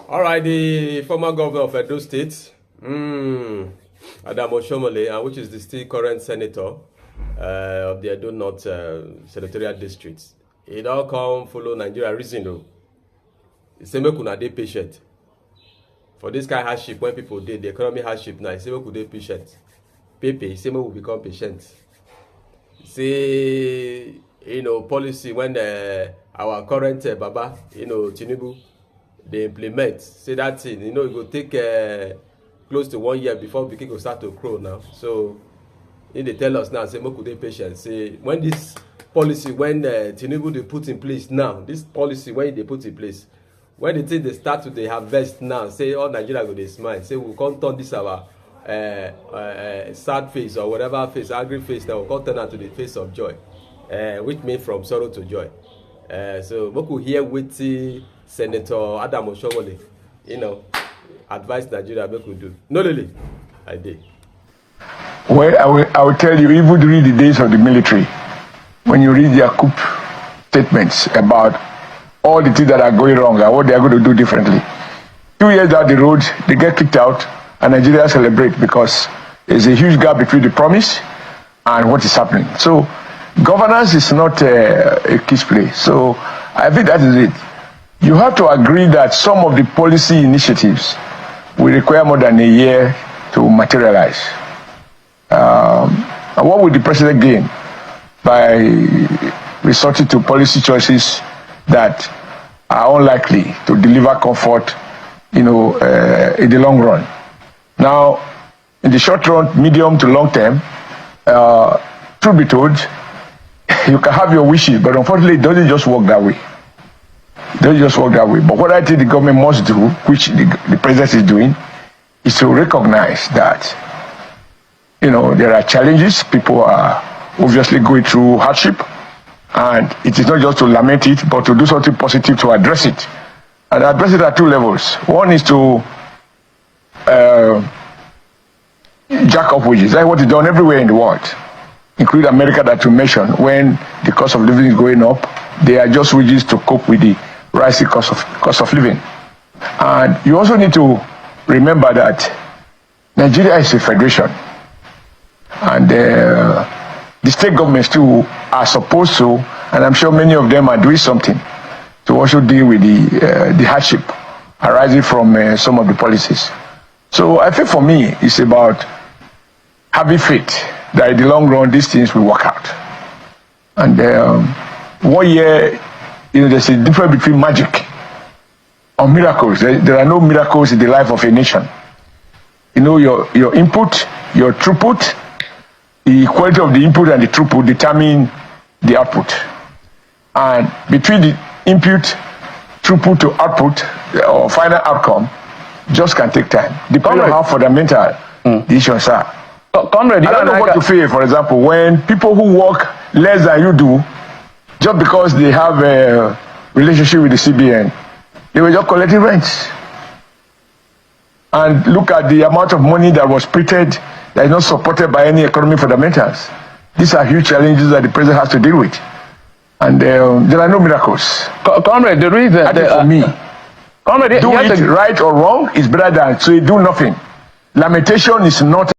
All right, the former governor of Edo State, Oshiomhole, which is the still current senator of the Edo North Senatorial District, he don't come follow Nigeria reason though. He say make una dey patient. For this kind of hardship, when people did the economic hardship now, he say make we dey patient. Pepe, he say make we become patient. He say, policy when our current Baba, Tinubu, they implement, say that thing, it will take close to 1 year before we can start to grow now. So, they tell us now, say, make we dey patient. Say, when this policy, when Tinubu they put in place now, this policy, when they put in place, when they think they start to they harvest now, say, all Nigeria go dey smile, say, we'll come turn this our sad face or whatever face, angry face, now we'll come turn out to the face of joy, which means from sorrow to joy. So, we could hear with Senator Oshiomhole, advise Nigeria make we do. No, really, I did. Well, I will tell you, even during the days of the military, when you read their coup statements about all the things that are going wrong and what they are going to do differently, 2 years down the road, they get kicked out and Nigeria celebrate because there's a huge gap between the promise and what is happening. So, governance is not a kiss play. So, I think that is it. You have to agree that some of the policy initiatives will require more than a year to materialize. And what will the president gain by resorting to policy choices that are unlikely to deliver comfort, in the long run? Now, in the short run, medium to long term, truth be told, you can have your wishes, but unfortunately, it doesn't just work that way. But what I think the government must do, which the president is doing, is to recognize that, there are challenges. People are obviously going through hardship. And it is not just to lament it, but to do something positive to address it. And address it at two levels. One is to jack up wages. That's what is done everywhere in the world, including America that you mentioned. When the cost of living is going up, they adjust wages to cope with the rising cost of living. And you also need to remember that Nigeria is a federation. And the state governments too are supposed to, and I'm sure many of them are doing something to also deal with the hardship arising from some of the policies. So I think for me, it's about having faith that in the long run, these things will work out. And 1 year, there's a difference between magic or miracles. There are no miracles in the life of a nation. Your input, your throughput, the quality of the input and the throughput determine the output. And between the input, throughput to output, or final outcome, just can take time. Depending on how fundamental the issues are. Comrade, I don't know what to feel, for example, when people who work less than you do, just because they have a relationship with the CBN, they were just collecting rents. And look at the amount of money that was printed that is not supported by any economic fundamentals. These are huge challenges that the president has to deal with. And there are no miracles. Comrade, the reason for me, comrade, do it right or wrong is better than do nothing. Lamentation is not